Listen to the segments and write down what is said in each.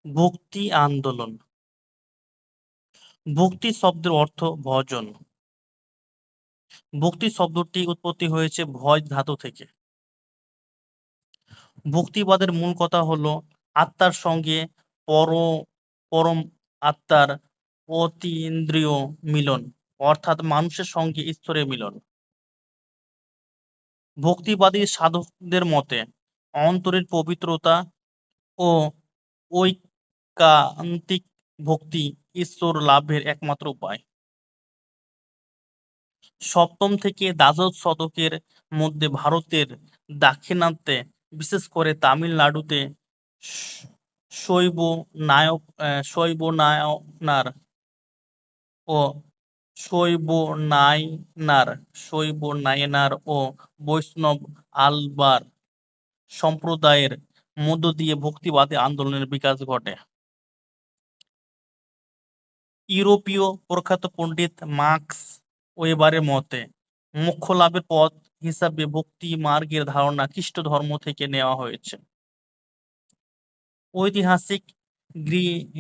ভক্তি আন্দোলন। ভক্তি শব্দের অর্থ ভজন। ভক্তি শব্দটি উৎপত্তি হয়েছে ভজ ধাতু থেকে। ভক্তিবাদের মূল কথা হলো আত্মার সঙ্গে পরম আত্মার অতীন্দ্রিয় মিলন, অর্থাৎ মানুষের সঙ্গে ঈশ্বরের মিলন। ভক্তিবাদী সাধকদের মতে অন্তরের পবিত্রতা ও ঐকান্তিক ভক্তি ঈশ্বর লাভের একমাত্র উপায়। সপ্তম থেকে দ্বাদশ শতকের মধ্যে ভারতের দাক্ষিণাত্যে, বিশেষ করে তামিলনাড়ুতে শৈব ও শৈব-নায়নার ও বৈষ্ণব আলবার সম্প্রদায়ের মধ্য দিয়ে ভক্তিবাদী আন্দোলনের বিকাশ ঘটে। ইউরোপীয় প্রখ্যাত পণ্ডিত মার্কস ওয়েবারের মতে মোক্ষ লাভের পথ হিসাবে ভক্তি মার্গের ধারণা খ্রিস্ট ধর্ম থেকে নেওয়া হয়েছে। ঐতিহাসিক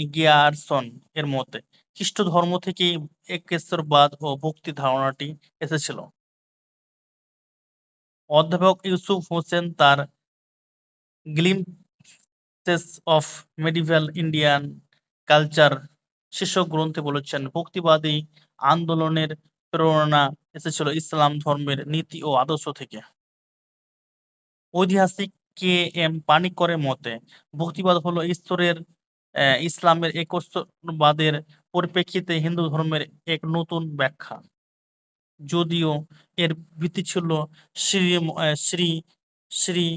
গ্রিয়ারসন এর মতে খ্রিস্ট ধর্ম থেকেই একেশ্বরবাদ ও ভক্তি ধারণাটি এসেছিল। অধ্যাপক ইউসুফ হোসেন তার glimpses of medieval Indian culture শীর্ষক গ্রন্থে বলেছেন, ভক্তিবাদী আন্দোলনের প্রেরণা এসেছিল ইসলাম ধর্মের নীতি ও আদর্শ থেকে। ঐতিহাসিক কে এম পানিক্করের মতে ভক্তিবাদ হলো ইসলামের একশ্বরবাদের পরিপ্রেক্ষিতে হিন্দু ধর্মের এক নতুন ব্যাখ্যা, যদিও এর ভিত্তি ছিল শ্রী শ্রী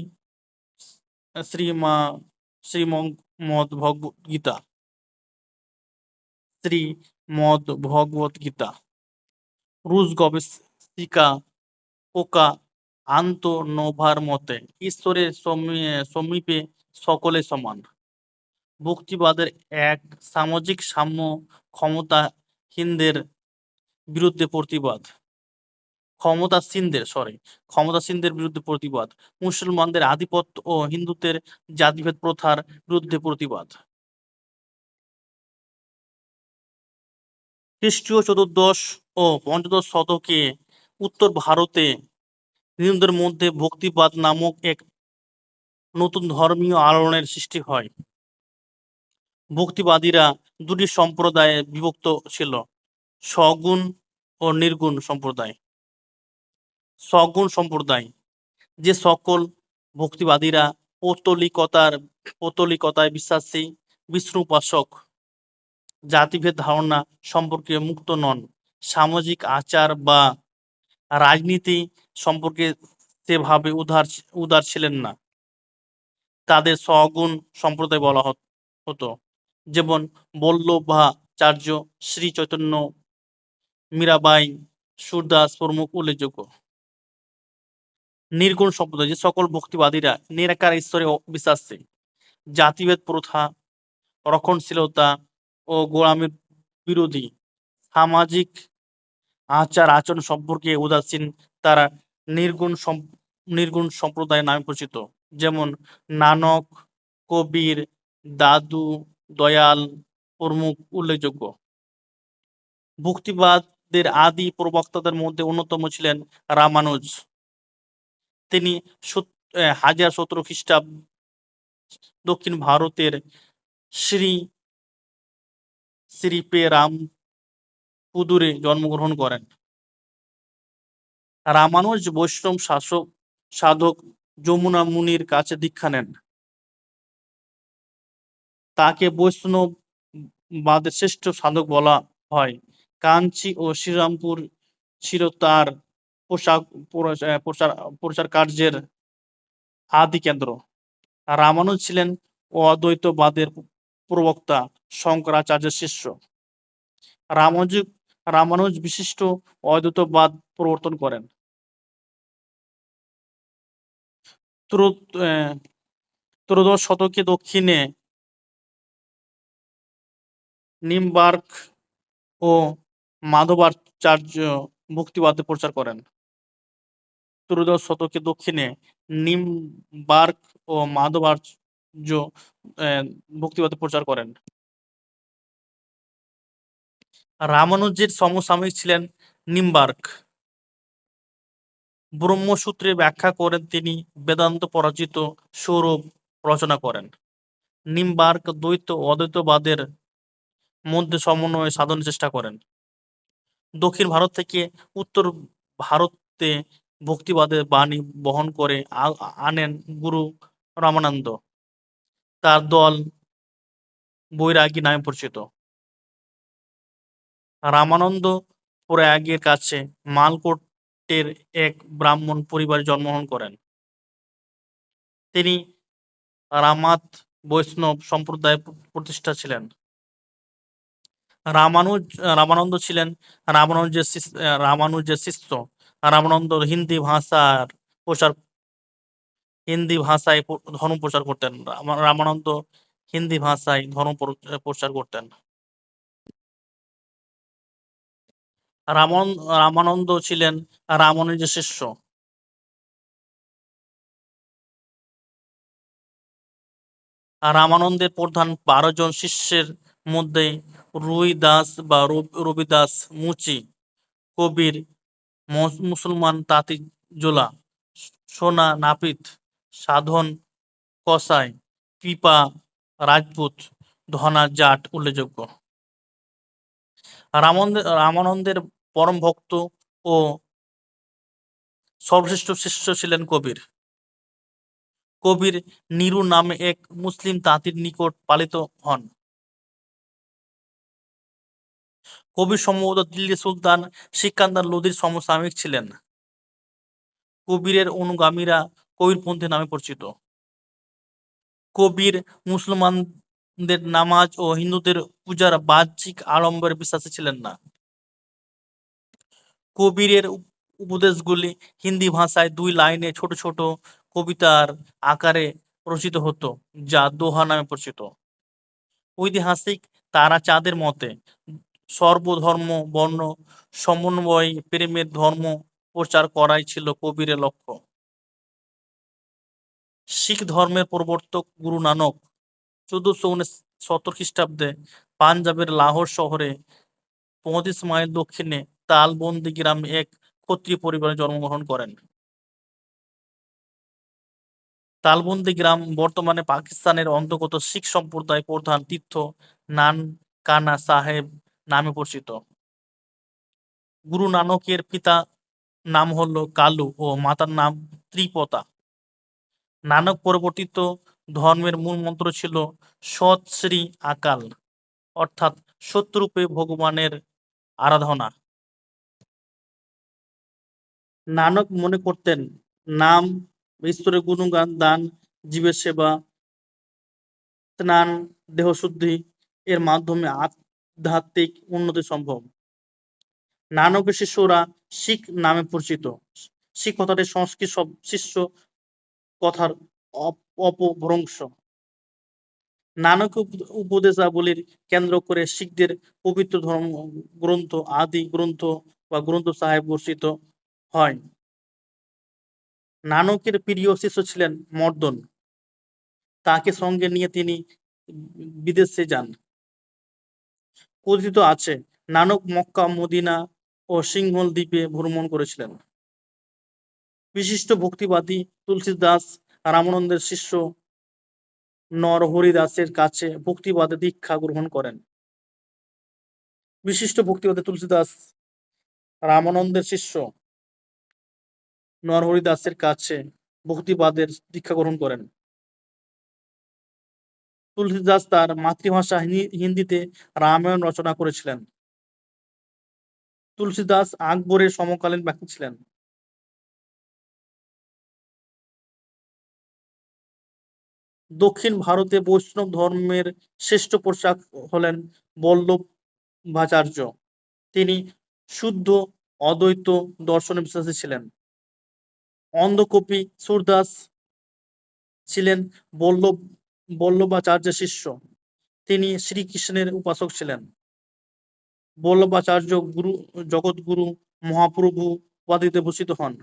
শ্রীমদ্ভগবদ্গীতা। রুশ গবেষিকা কোকা আন্তনোভার মতে ঈশ্বরের সমীপে সকলে সমান। ভক্তিবাদের এক সামাজিক সাম্য ক্ষমতাসীনদের বিরুদ্ধে প্রতিবাদ, মুসলমানদের আধিপত্য ও হিন্দুদের জাতিভেদ প্রথার বিরুদ্ধে প্রতিবাদ। খ্রিস্টীয় চতুর্দশ ও পঞ্চদশ শতকে উত্তর ভারতে হিন্দুদের মধ্যে ভক্তিবাদ নামক এক নতুন ধর্মীয় আলোড়নের সৃষ্টি হয়। ভক্তিবাদীরা দুটি সম্প্রদায়ে বিভক্ত ছিল, সগুণ ও নির্গুণ সম্প্রদায়। সগুণ সম্প্রদায়, যে সকল ভক্তিবাদীরা পৌত্তলিকতায় বিশ্বাসী, বিষ্ণু উপাসক, জাতিভেদ ধারণা সম্পর্কে মুক্ত নন, সামাজিক আচার বা রাজনীতি সম্পর্কে সেভাবে উদার ছিলেন না, তাদের সগুণ সম্প্রদায় বলা হতো, যেমন বল্লভাচার্য, শ্রী চৈতন্য, মীরাবাই, সুরদাস প্রমুখ উল্লেখযোগ্য। নির্গুণ সম্প্রদায়, যে সকল ভক্তিবাদীরা নিরাকার ঈশ্বরে বিশ্বাসী, জাতিভেদ প্রথা, রক্ষণশীলতা ও গোঁড়ামির বিরোধী, সামাজিক আচার আচরণ সম্পর্কে উদাসীন, তারা নির্গুণ সম্প্রদায় নামে পরিচিত, যেমন নানক, কবির, দাদু, দয়াল প্রমুখ উল্লেখযোগ্য। ভক্তিবাদের আদি প্রবক্তাদের মধ্যে অন্যতম ছিলেন রামানুজ। তিনি 1017 খ্রিস্টাব্দ দক্ষিণ ভারতের শ্রীপেরামপুদুরে জন্মগ্রহণ করেন। রামানুজ বৈষ্ণব সাধক যমুনা মুনির কাছে দীক্ষা নেন। তাকে বৈষ্ণববাদের শ্রেষ্ঠ সাধক বলা হয়। কাঞ্চি ও শ্রীরামপুর ছিল তার প্রচার কার্যের আদি কেন্দ্র। রামানুজ ছিলেন অদ্বৈতবাদের প্রবক্তা, শঙ্করাচার্যের শিষ্য। রামানুজ বিশিষ্ট অদ্বৈতবাদ প্রবর্তন করেন। ত্রয়োদশ শতকে দক্ষিণে নিমবার্ক ও মাধবাচার্য ভক্তিবাদের প্রচার করেন। ত্রয়োদশ শতকে দক্ষিণে নিমবার্ক ও মাধবাচার্য ভক্তিবাদ প্রচার করেন। রামানুজের সমসাময়িক ছিলেন নিম্বার্ক। ব্রহ্মসূত্রের ব্যাখ্যা করেন তিনি, বেদান্ত পরাজিত স্বরূপ রচনা করেন। নিম্বার্ক দ্বৈত ও অদ্বৈতবাদের মধ্যে সমন্বয় সাধনের চেষ্টা করেন। দক্ষিণ ভারত থেকে উত্তর ভারতে ভক্তিবাদের বাণী বহন করে আনেন গুরু রামানন্দ। তার দল বৈরাগী নামে পরিচিত। রামানন্দ প্রয়াগের কাছে মালকোটের এক ব্রাহ্মণ পরিবারে জন্মগ্রহণ করেন। তিনি রামাত বৈষ্ণব সম্প্রদায়ের প্রতিষ্ঠা ছিলেন। রামানন্দ ছিলেন রামানুজের শিষ্য। রামানন্দ হিন্দি ভাষায় ধর্ম প্রচার করতেন। রামানন্দ হিন্দি ভাষায় ধর্ম প্রচার করতেন। রামানন্দ ছিলেন রামানুজের শিষ্য। রামানন্দের প্রধান 12 জন শিষ্যের মধ্যে রুইদাস বা রবিদাস, মুচি, কবির, মুসলমান তাঁতি জোলা, সোনা নাপিত, সাধন কসাই, কৃপা রাজপুত, ধনা জাট উল্লেখযোগ্য। রামানন্দের পরম ভক্ত ও সর্বশ্রেষ্ঠ শিষ্য ছিলেন কবির। কবির নিরু নামে এক মুসলিম তাঁতির নিকট পালিত হন। কবির সম্ভবত দিল্লি সুলতান সিকান্দার লোদির সমসাময়িক ছিলেন। কবিরের অনুগামীরা কবিরপন্থী নামে পরিচিত। কবির মুসলমানদের নামাজ ও হিন্দুদের পূজার বাহ্যিক আড়ম্বরে বিশ্বাসী ছিলেন না। কবিরের উপদেশগুলি হিন্দি ভাষায় 2 লাইনে ছোট ছোট কবিতার আকারে রচিত হতো, যা দোহা নামে পরিচিত। ঐতিহাসিক তারাচাঁদের মতে সর্বধর্ম বর্ণ সমন্বয়ে প্রেমের ধর্ম প্রচার করাই ছিল কবিরের লক্ষ্য। শিখ ধর্মের প্রবর্তক গুরু নানক 1469 খ্রিস্টাব্দে পাঞ্জাবের লাহোর শহরে 35 মাইল দক্ষিণে তালবন্দি গ্রামে এক ক্ষত্রিয় পরিবারে জন্মগ্রহণ করেন। তালবন্দি গ্রাম বর্তমানে পাকিস্তানের অন্তর্গত শিখ সম্প্রদায় প্রধান তীর্থ নানকানা সাহেব নামে পরিচিত। গুরু নানকের পিতা নাম হল কালু ও মাতার নাম ত্রিপতা। নানক পরিবর্তিত ধর্মের মূল মন্ত্র ছিল সৎ শ্রী আকাল, অর্থাৎ সত্যরূপে ভগবানের আরাধনা। নানক মনে করতেন নাম, ঈশ্বরের গুণগান, দান, জীবের সেবা, স্নান, দেহশুদ্ধি এর মাধ্যমে আধ্যাত্মিক উন্নতি সম্ভব। নানকের শিষ্যরা শিখ নামে পরিচিত। শিখ কথাটি সংস্কৃত শিষ্য কথার অপভ্রংশ। নানকের উপদেশাবলীর কেন্দ্র করে শিখদের পবিত্র ধর্ম গ্রন্থ আদি গ্রন্থ বা গ্রন্থ সাহেব বর্ষিত হয়। নানকের প্রিয় শিষ্য ছিলেন মর্দন। তাকে সঙ্গে নিয়ে তিনি বিদেশে যান। কথিত আছে নানক মক্কা, মদিনা ও সিংহল দ্বীপে ভ্রমণ করেছিলেন। বিশিষ্ট ভক্তিবাদী তুলসীদাস রামানন্দের শিষ্য নরহরিদাসের কাছে ভক্তিবাদে দীক্ষা গ্রহণ করেন। বিশিষ্ট ভক্তিবাদী তুলসীদাস রামানন্দের শিষ্য নরহরিদাসের কাছে ভক্তিবাদের দীক্ষা গ্রহণ করেন। তুলসীদাস তার মাতৃভাষা হিন্দিতে রামায়ণ রচনা করেছিলেন। তুলসীদাস আকবরের সমকালীন ব্যক্তি ছিলেন। দক্ষিণ ভারতে বৈষ্ণব ধর্মের শ্রেষ্ঠ প্রচারক হলেন বল্লভাচার্য। তিনি শুদ্ধ অদ্বৈত দর্শনে বিশ্বাসী ছিলেন। অন্ধকবি সূরদাস ছিলেন বল্লভাচার্যের শিষ্য। তিনি শ্রীকৃষ্ণের উপাসক ছিলেন। বল্লভাচার্য জগৎগুরু মহাপ্রভু উপাধিতে ভূষিত হন।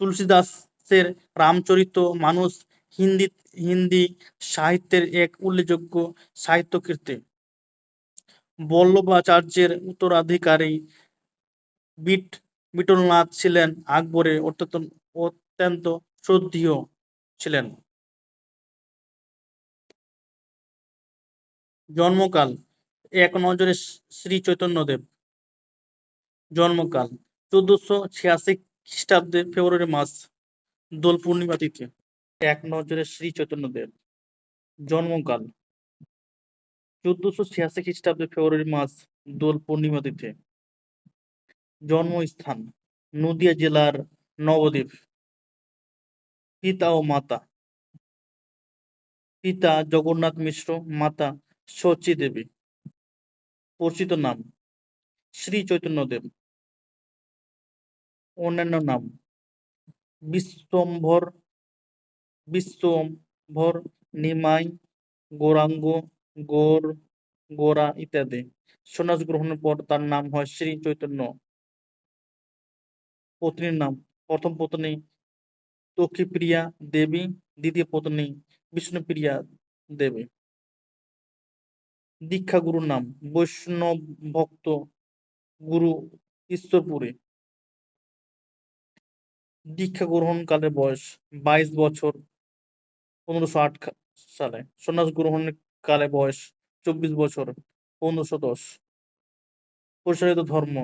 তুলসীদাসের রামচরিত মানুষ হিন্দি হিন্দি সাহিত্যের এক উল্লেখযোগ্য সাহিত্যকৃতি। বল্লভাচার্যের উত্তরাধিকারী বিঠলনাথ ছিলেন আকবরের অত্যন্ত শ্রদ্ধেয় ছিলেন। জন্মকাল এক নজরে শ্রী চৈতন্যদেব। জন্মকাল ১৪৮৬ খ্রিস্টাব্দে ফেব্রুয়ারি মাস, দোল পূর্ণিমা তিথি। এক নজরে শ্রী চৈতন্যদেব। জন্মকাল ১৪৮৬ খ্রিস্টাব্দে ফেব্রুয়ারি মাস, দোল পূর্ণিমা তিথি। জন্মস্থান নদিয়া জেলার নবদ্বীপ। পিতা ও মাতা: পিতা জগন্নাথ মিশ্র, মাতা শচী দেবী। পরিচিত নাম: শ্রী চৈতন্যদেব। অন্যান্য নাম: বিশ্বম্ভর, নিমাই, গৌরাঙ্গ, গৌর, গোরা ইত্যাদি। সন্ন্যাস গ্রহণের পর তার নাম হয় শ্রী চৈতন্য। পত্নীর নাম: প্রথম পত্নী লক্ষ্মীপ্রিয়া দেবী, দ্বিতীয় পত্নী বিষ্ণুপ্রিয়া দেবী। দীক্ষা গুরুর নাম: বৈষ্ণব ভক্ত গুরু ঈশ্বরপুরী। দীক্ষা গ্রহণকালের বয়স ২২ বছর ১৫০৮ সালে। সন্ন্যাস গ্রহণের কালে বয়স ২৪ বছর ১৫১০। প্রসারিত ধর্ম: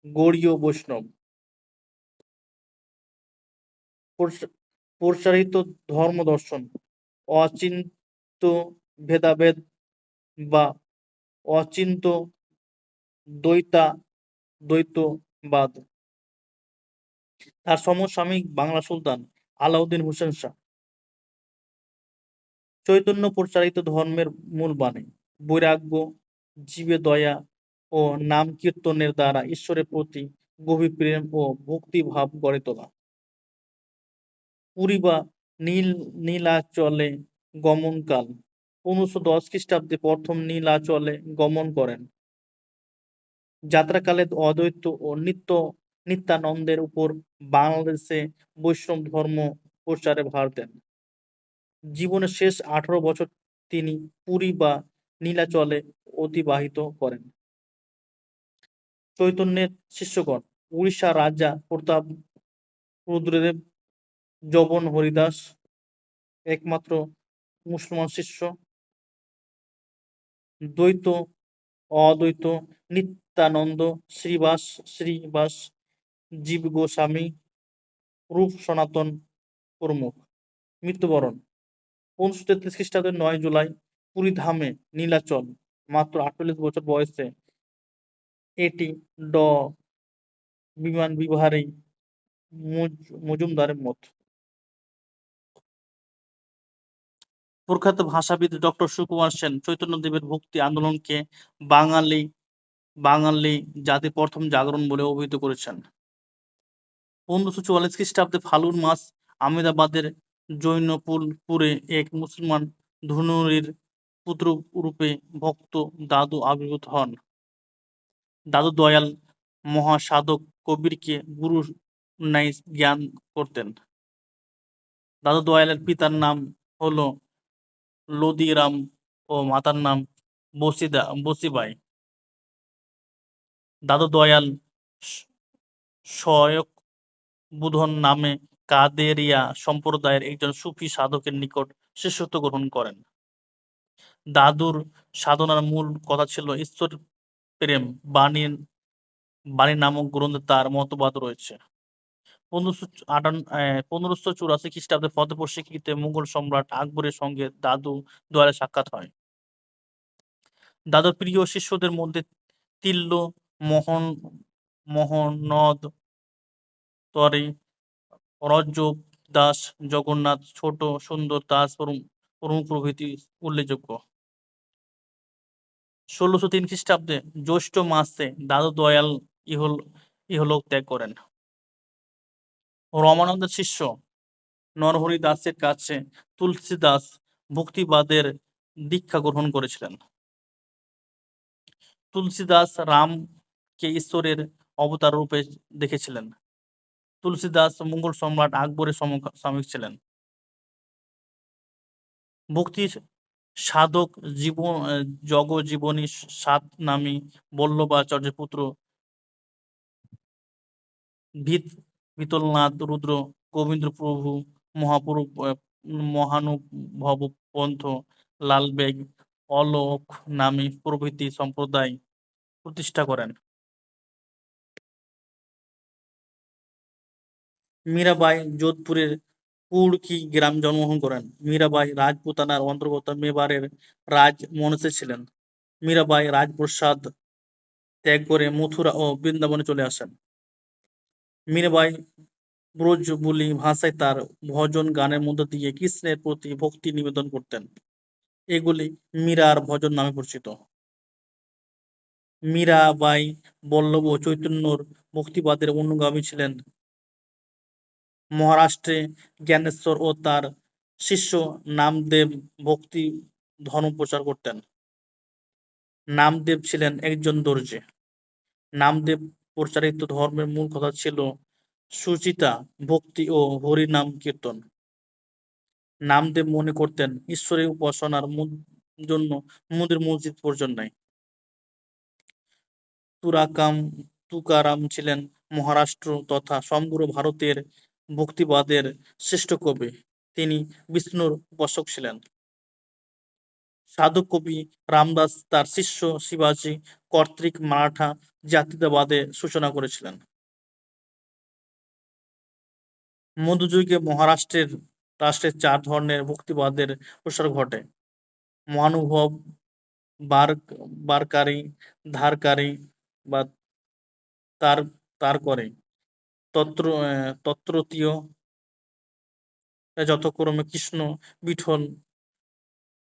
গৌড়ীয় বৈষ্ণব। প্রসারিত ধর্ম দর্শন: অচিন্ত্য ভেদাভেদ বা অচিন্ত্য দ্বৈতবাদ। তার সমসাময়িক বাংলা সুলতান আলাউদ্দিন হোসেন শাহ। চৈতন্য প্রচারিত ধর্মের মূল বাণী: বৈরাগ্য, জীবে দয়া ও নাম কীর্তনের দ্বারা ঈশ্বরের প্রতি গভীর প্রেম ও ভক্তিভাব গড়ে তোলা। পুরী বা নীলাচলে গমনকাল: ১৫১০ খ্রিস্টাব্দে প্রথম নীলাচলে গমন করেন। যাত্রাকালে অদ্বৈত ও নিত্যানন্দের উপর বাংলাদেশে বৈষ্ণব ধর্ম প্রচারে ভার দেন। জীবনের শেষ ১৮ বছর তিনি পুরী বা নীলাচলে অতিবাহিত করেন। চৈতন্যের শিষ্যগণ: উড়িষ্যার রাজা প্রতাপ রুদ্রদেব, যবন হরিদাস একমাত্র মুসলমান শিষ্য। দ্বৈত, অদ্বৈত, নিত্যানন্দ, শ্রীবাস, জীব গোস্বামী, রূপ সনাতন প্রমুখ। মৃত্যুবরণ: ১৫৩৩ খ্রিস্টাব্দের ৯ জুলাই পুরী ধামে নীলাচল, মাত্র ৪৮ বছর বয়সে। এটি ড বিমান বিহারী মজুমদারের মত। প্রখ্যাত ভাষাবিদ ডক্টর সুকুমার সেন চৈতন্যদেবের ভক্তি আন্দোলনকে বাঙালি জাতির প্রথম জাগরণ বলে অভিহিত করেছেন। ১৫৪৪ খ্রিস্টাব্দে ফাল্গুন মাস আহমেদাবাদের জৈনপুরে এক মুসলমান ধনুরীর পুত্ররূপে ভক্ত দাদু আবির্ভূত হন। দাদু দয়াল মহাসাধক কবিরকে গুরুর ন্যায় জ্ঞান করতেন। দাদু দয়ালের পিতার নাম হল লদিরাম ও মাতার নাম বসিবাই। দাদু দয়াল শয়ক বুধন নামে কাদেরিয়া সম্প্রদায়ের একজন সুফি সাধকের নিকট শিষ্যত্ব গ্রহণ করেন। দাদুর সাধনার মূল কথা ছিল ঈশ্বর প্রেম। বাণী নামক গ্রন্থে তার মতবাদ রয়েছে। ১৫৮৪ খ্রিস্টাব্দে ফতেপুর সিক্রিতে মুঘল সম্রাট আকবরের সঙ্গে দাদু দয়ালের সাক্ষাৎ হয়। দাদুর প্রিয় শিষ্যদের মধ্যে তিল্য, মহম্মদ তরি, রজ্জব দাস, জগন্নাথ, ছোট সুন্দর দাস প্রমুখ প্রভৃতি উল্লেখযোগ্য। ১৬০৩ খ্রিস্টাব্দে জ্যৈষ্ঠ মাসে দাদু দয়াল ইহলোক ত্যাগ করেন। রমানন্দের শিষ্য নরহরি দাসের কাছে তুলসীদাস ভক্তিবাদের দীক্ষা গ্রহণ করেছিলেন। তুলসীদাস রামকে ঈশ্বরের অবতার রূপে দেখেছিলেন। তুলসীদাস মুঘল সম্রাট আকবরের সমসাময়িক ছিলেন। ভক্তির সাধক জগজীবনী সাত নামী বল্লভাচার্যের পুত্র বিতলনাথ রুদ্র গোবিন্দপ্রভু মহানুভব পন্থ লালবেগ অলোক নামী প্রভৃতি সম্প্রদায় প্রতিষ্ঠা করেন। মীরাবাই যোধপুরের কুড়কি গ্রামে জন্মগ্রহণ করেন। মীরাবাই রাজপুতানার অন্তর্গত মেবারের রাজমনসে ছিলেন। মীরাবাই রাজপ্রাসাদ ত্যাগ করে মথুরা ও বৃন্দাবনে চলে আসেন। মীরাবাই ব্রজবুলি ভাষায় তার ভজন গানের মধ্য দিয়ে কৃষ্ণের প্রতি ভক্তি নিবেদন করতেন। এগুলি মীরার ভজন নামে পরিচিত। মীরাবাই বল্লভ ও চৈতন্যর ভক্তিবাদের অনুগামী ছিলেন। মহারাষ্ট্রে জ্ঞানেশ্বর ও তার শিষ্য নামদেব ভক্তি ধর্ম প্রচার করতেন। নামদেব ছিলেন একজন দর্জি। নামদেব প্রচারিত ধর্মের মূল কথা ছিল সুচিতা, ভক্তি ও হরিনাম কীর্তন। নামদেব মনে করতেন ঈশ্বরের উপাসনার জন্য মন্দির মসজিদ প্রয়োজন নাই। তুকারাম ছিলেন মহারাষ্ট্র তথা সমগ্র ভারতের ভক্তিবাদের শ্রেষ্ঠ কবি। তিনি বিষ্ণুর উপাসক ছিলেন। সাধক কবি রামদাস তার শিষ্য শিবাজি কর্তৃক মারাঠা জাতীয়তাবাদের সূচনা করেছিলেন। মধ্যযুগে রাষ্ট্রের চার ধরনের ভক্তিবাদের প্রসার ঘটে: মহানুভব, বারকারী, ধারকারী বা তারকরে, তত্ত্বতীয় যথাক্রমে কৃষ্ণ, বিঠল,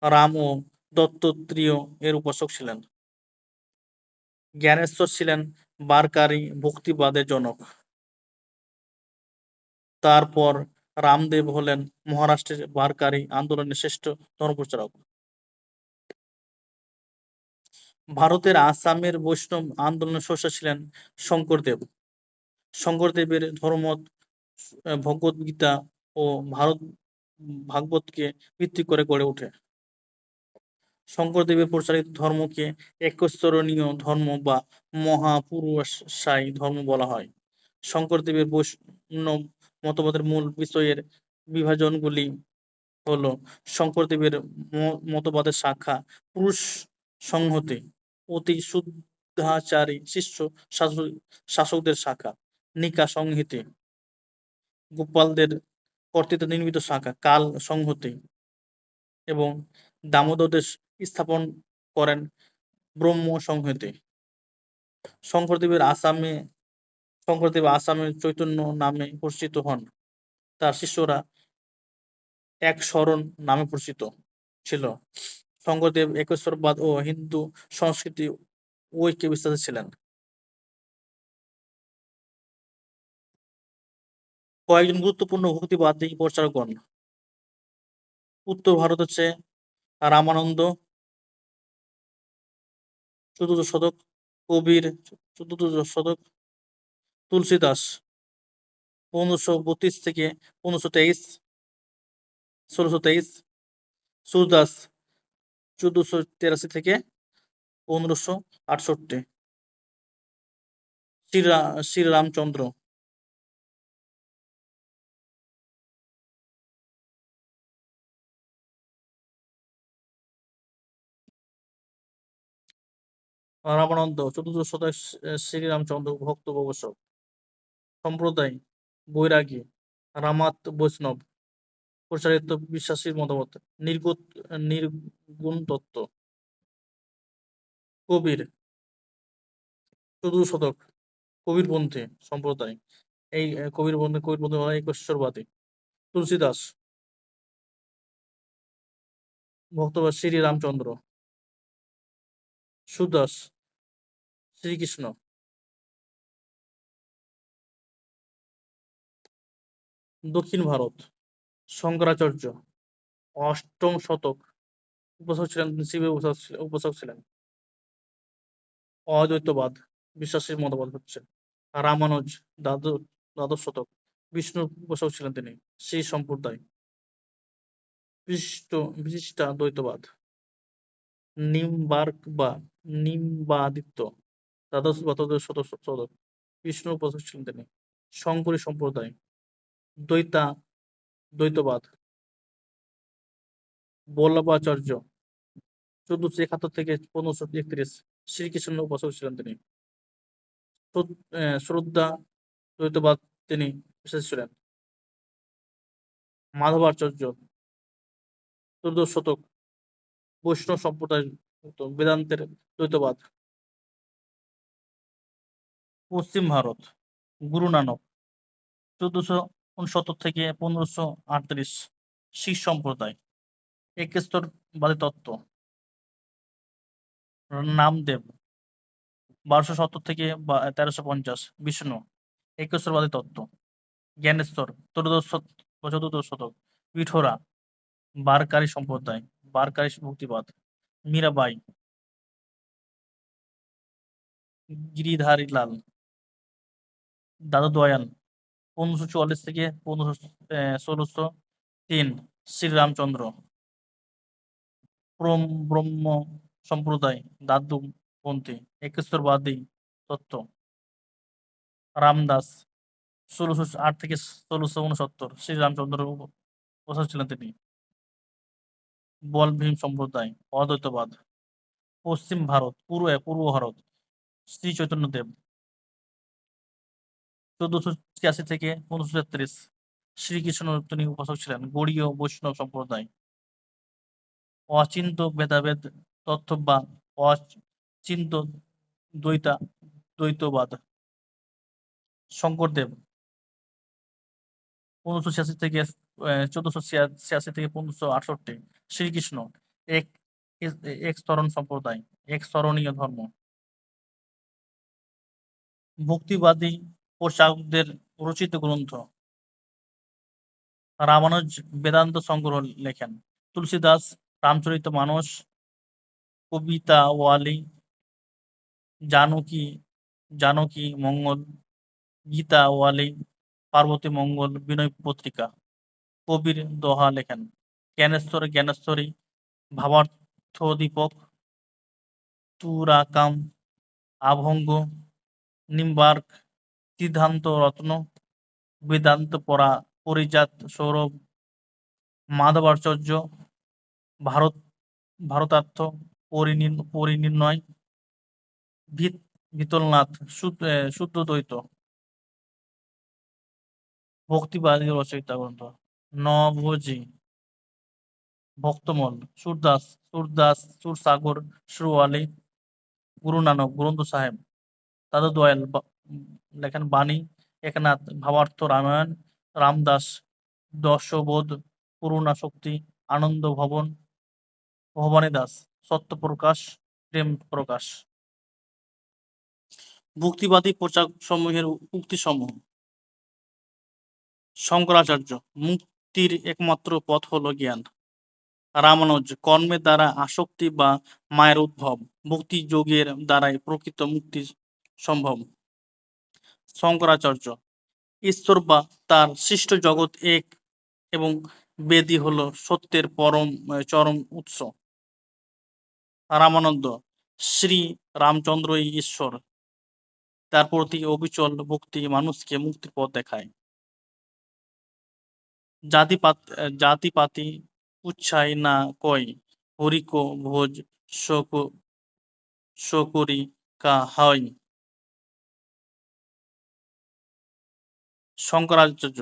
রাম ও দত্তাত্রেয় এর উপাসক ছিলেন। জ্ঞানেশ্বর ছিলেন বারকারী ভক্তিবাদের জনক। তারপর রামদেব হলেন মহারাষ্ট্রের বারকারী আন্দোলনের শ্রেষ্ঠ ধর্মপ্রচারক। ভারতের আসামের বৈষ্ণব আন্দোলনের স্রষ্টা ছিলেন শঙ্করদেব। শঙ্করদেবের ধর্মমত ভগবদ্গীতা ও ভাগবতকে ভিত্তি করে গড়ে ওঠে। শঙ্করদেবের প্রচারিত ধর্মকে একশ্বরণীয় ধর্ম বা মহাপুরুষায় ধর্ম বলা হয়। শঙ্করদেবের বৈষ্ণব মতবাদের মূল বিষয়ের বিভাজনগুলি হল: শঙ্করদেবের মতবাদের শাখা পুরুষ সংহতি, অতি শুদ্ধাচারী শিষ্য শাসকদের শাখা নিকা সংহিতি, গোপালদের কর্তৃত্ব নির্মিত শাখা কাল সংহতি এবং দামোদরদের স্থাপন করেন ব্রহ্ম সংহতি। শঙ্করদেব আসামে চৈতন্য নামে পরিচিত হন। তার শিষ্যরা এক শরণ নামে পরিচিত ছিল। শঙ্করদেব একেশ্বরবাদ ও হিন্দু সংস্কৃতি ঐক্যে বিশ্বাসী ছিলেন। কয়েকজন গুরুত্বপূর্ণ ভক্তিবাদী প্রচারকগণ: উত্তর ভারত হচ্ছে রামানন্দ চতুর্দশ শতক, কবির চতুর্দশ শতক, তুলসীদাস 1532 থেকে 1523, 1623, সুরদাস 1483 থেকে 1568, শ্রীরামচন্দ্র রামানন্দ 14 শতক, শ্রীরামচন্দ্র ভক্ত প্রবর্তক। সম্প্রদায় বৈরাগী, রামাত বৈষ্ণব প্রচারিত বিশ্বাসীর মতামত নির্গুণ তত্ত্ব। কবির 14 শতক, কবিরপন্থী সম্প্রদায়। এই কবিরপন্থী বলা হয় একেশ্বরবাদী। তুলসীদাস ভক্তবাদ শ্রীরামচন্দ্র। সুদাস শ্রীকৃষ্ণ। দক্ষিণ ভারত শঙ্করাচার্য 8ম শতক উপাসক ছিলেন, শিবের উপাসক ছিলেন। অদ্বৈতবাদ বিশ্বাসীর মতবাদ হচ্ছে। রামানুজ দ্বাদশ শতক বিষ্ণুর উপাসক ছিলেন তিনি, শ্রী সম্প্রদায়। বিশিষ্টাদ্বৈতবাদ। নিম্বার্ক বা নিম্বাদিত্ব দ্বাদশ বা ত্রয়োদশ শতক বিষ্ণুর উপাসক ছিলেন তিনি। শঙ্করী সম্প্রদায়, দ্বৈতবাদ, বল্লভাচার্য 1471 থেকে 1531 শ্রীকৃষ্ণের উপাসক ছিলেন তিনি। শ্রদ্ধা দ্বৈতবাদ তিনি বিশেষ ছিলেন। মাধবাচার্য 14শ শতক বৈষ্ণব সম্প্রদায় বেদান্তের দ্বৈতবাদ। পশ্চিম ভারত গুরু নানক 1469 থেকে 1538 শিখ সম্প্রদায় একেশ্বরবাদী তত্ত্ব। নামদেব 1270 থেকে 1350 বিষ্ণু একেশ্বরবাদী তত্ত্ব। জ্ঞানেশ্বর 14দশ শতক পিঠোরা বারকারী সম্প্রদায় বারকারী মুক্তিবাদ। মীরাবাই গিরিধারীলাল দাদু দয়াল 1544 থেকে 1603 শ্রীরামচন্দ্র ব্রহ্ম সম্প্রদায় দাদু পন্থী একেশ্বরবাদী তত্ত্ব। রামদাস 1608 থেকে 1669 শ্রীরামচন্দ্র উপাসক ছিলেন তিনি। বল ভীম সম্প্রদায় অদ্বৈতবাদ। পশ্চিম ভারত পূর্ব ভারত শ্রী চৈতন্যদেব 1486 থেকে 1533 শ্রীকৃষ্ণ তিনি উপাসক ছিলেন। গৌড়ীয় বৈষ্ণব সম্প্রদায়। অচিন্ত ভেদাভেদ তত্ত্ব বা অচিন্ত দ্বৈতবাদ। শঙ্করদেব 1586 থেকে 1486 থেকে 1568 শ্রীকৃষ্ণ এক স্তরণ সম্প্রদায় এক স্তরণীয় ধর্ম। ভক্তিবাদী প্রচারকদের রচিত গ্রন্থ। রামানুজ বেদান্ত সংগ্রহ লেখেন। তুলসীদাস রামচরিত মানস, কবিতাওয়ালি জানকী মঙ্গল, গীতাওয়ালি, পার্বতী মঙ্গল, বিনয় পত্রিকা। কবির দোহা লেখেন। জ্ঞানেশ্বরী, ভাবার্থদীপক, তুরাকাম, আভঙ্গ, নিম্বার্ক, সিদ্ধান্ত রত্ন, বেদান্ত পরিজাত সৌরভ, মাধবাচার্য, ভারতার্থ পরিনির্ণয়, ভিতলনাথ শুদ্ধ দ্বৈত। ভক্তিবাদী রচয়িতা গ্রন্থ। নবজি, ভক্তমল, সুরসাগর, সুরওয়ালি, গুরু নানক, গ্রন্থ সাহেব, দাদু দয়াল লেখেন বাণী, একনাথ ভাবার্থ রামায়ণ, রামদাস দশবোধ, করুণা শক্তি, আনন্দ ভবানী দাস সত্যপ্রকাশ, প্রেম প্রকাশ। ভক্তিবাদী প্রচারকসমূহের উক্তিসমূহ। শঙ্করাচার্য মুক্তির একমাত্র পথ হলো জ্ঞান। রামানুজ কর্মের দ্বারা আসক্তি বা মায়ের উদ্ভব, ভক্তি যোগের দ্বারাই প্রকৃত মুক্তি সম্ভব। শঙ্করাচার্য ঈশ্বর বা তার সৃষ্ট জগৎ এক এবং বেদই হলো সত্যের চরম উৎস। রামানন্দ শ্রী রামচন্দ্রই ঈশ্বর, তার প্রতি অবিচল ভক্তি মানুষকে মুক্তির পথ দেখায়। জাতিপাতি উচ্ছাই না কয়, হরিকো ভোজ সকরি কা হয়। শঙ্করাচার্য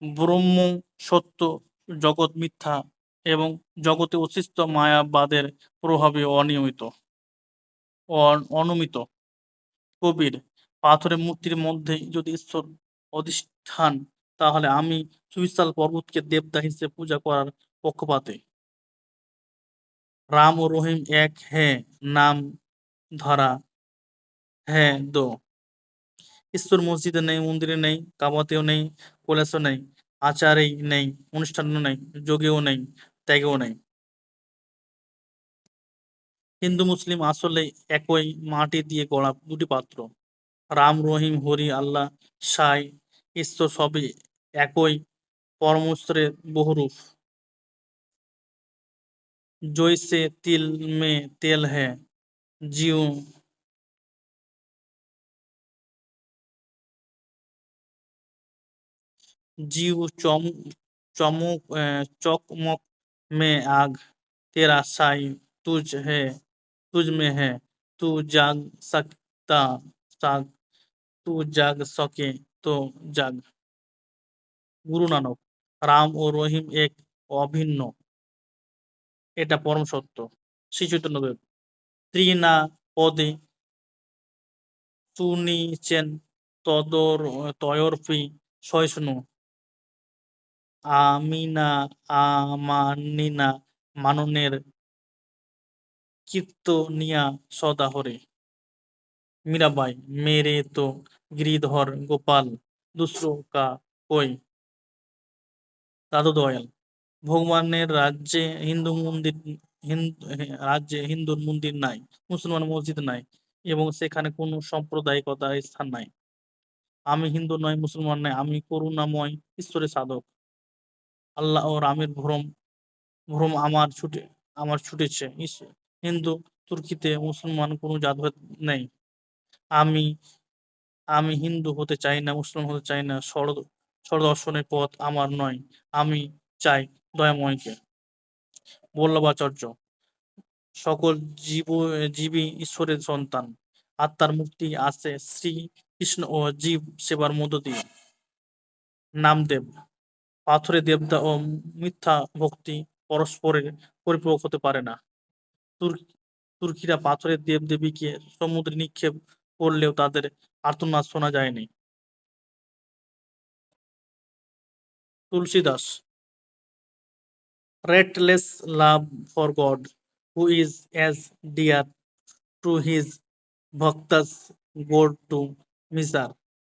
ব্রহ্ম সত্য, জগৎ মিথ্যা এবং জগতে অস্তিত্ব মায়াবাদের প্রভাবে অনুমিত। কবির পাথরের মূর্তির মধ্যে যদি ঈশ্বর অধিষ্ঠান, তাহলে আমি সুবিশাল পর্বতকে দেবতা হিসেবে পূজা করার পক্ষপাতে। রাম ও রহিম এক হে নাম ধরা হে দো। ঈশ্বর মসজিদে নেই, মন্দিরে নেই, কাবাতেও নেই, কৈলাসেও নেই, আচারেই নেই, অনুষ্ঠানেও নেই, যোগেও নেই, ত্যাগেও নেই। হিন্দু মুসলিম আসলে একই মাটি দিয়ে গড়া দুটি পাত্র। রাম রহিম হরি আল্লাহ সাই ঈশ্বর সবই একই পরমস্ত্রের বহুরূপ। जैसे तिल में तेल है, ज्यों चकमक में आग, तेरा साई तुझ में है, तू जाग सकता साग, तू जाग सके तो जाग। গুরু নানক, রাম ও রহিম এক অভিন্ন, এটা পরম সত্য। শ্রী চৈতন্যদেব, ত্রিনা পদে শুনিছেন তয়োর্পি সহিষ্ণু, আমিনা আমানিনা মাননের কীর্তনিয়া সদা হরে। मीराबाई, मेरे तो गिरिधर गोपाल दूसरों का कोई। দাদু দয়াল, ভগবানের রাজ্যে হিন্দুর মন্দির নাই, মুসলমান মসজিদ নাই এবং সেখানে কোনো সাম্প্রদায়িকতার স্থান নাই। আমি হিন্দু নই, মুসলমান নই, আমি করুণাময় ঈশ্বরের সাধক। আল্লাহ ও রামের ভ্রম আমার ছুটেছে। হিন্দু, তুর্কিতে মুসলমান কোনো জাতভেদ নেই। আমি আমি হিন্দু হতে চাই না, মুসলমান হতে চাই না, ষড়দর্শনের পথ আমার নয়। আমি চাই দয়াময়কে। বল্লভাচার্য, সকল জীবই ঈশ্বরের সন্তান। আত্মার মুক্তি আসে শ্রীকৃষ্ণ ও জীব সেবার মধ্য দিয়ে। নামদেব, পাথরে দেবতা ও মিথ্যা ভক্তি পরস্পরের পরিপূরক হতে পারে না। তুর্কিরা পাথরের দেবদেবীকে সমুদ্রে নিক্ষেপ করলেও তাদের আর্তনাদ শোনা যায়নি। Tulsidas, restless love for God, who is as dear to his bhaktas go to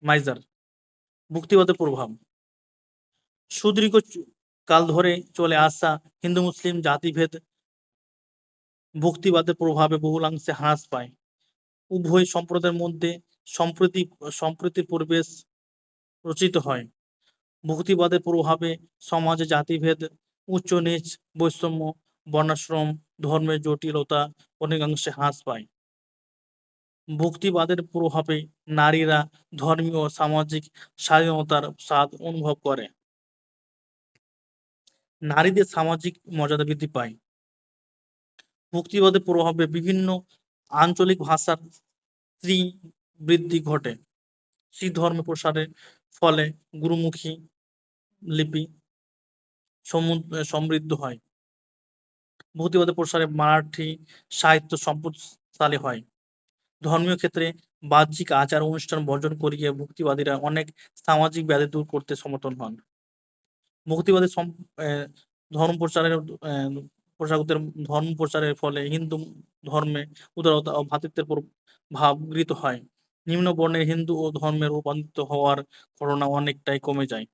miser। মুক্তিবাদের প্রভাব, সুদীর্ঘ কাল ধরে চলে আসা হিন্দু মুসলিম জাতিভেদ ভক্তিবাদের প্রভাবে বহুলাংশে হ্রাস পায়। উভয় সম্প্রদায়ের মধ্যে সম্প্রীতির পরিবেশ রচিত হয়। ভক্তিবাদের প্রভাবে সমাজে জাতিভেদ, উচ্চ নীচ বৈষম্য, বর্ণাশ্রম, ধর্মের জটিলতা অনেকাংশে হ্রাস পায়। ভক্তিবাদের প্রভাবে নারীরা ধর্মীয় ও সামাজিক স্বাধীনতার স্বাদ অনুভব করে। নারীদের সামাজিক মর্যাদা বৃদ্ধি পায়। ভক্তিবাদের প্রভাবে বিভিন্ন আঞ্চলিক ভাষার বৃদ্ধি ঘটে। শিখ ধর্ম প্রসারের ফলে গুরুমুখী লিপি সমৃদ্ধ হয়। ভক্তিবাদের প্রসারে মারাঠি সাহিত্য সম্পদশালী হয়। ধর্মীয় ক্ষেত্রে বাহ্যিক আচার অনুষ্ঠান বর্জন করিয়ে ভক্তিবাদীরা অনেক সামাজিক ব্যাধি দূর করতে সমর্থন হন। ভক্তিবাদী ধর্ম প্রচারের ফলে হিন্দু ধর্মে উদারতা ও ভ্রাতৃত্বের ভাব গৃহীত হয়। নিম্ন বর্ণের হিন্দু ও ধর্মে রূপান্তরিত হওয়ার ঘটনা অনেকটাই কমে যায়।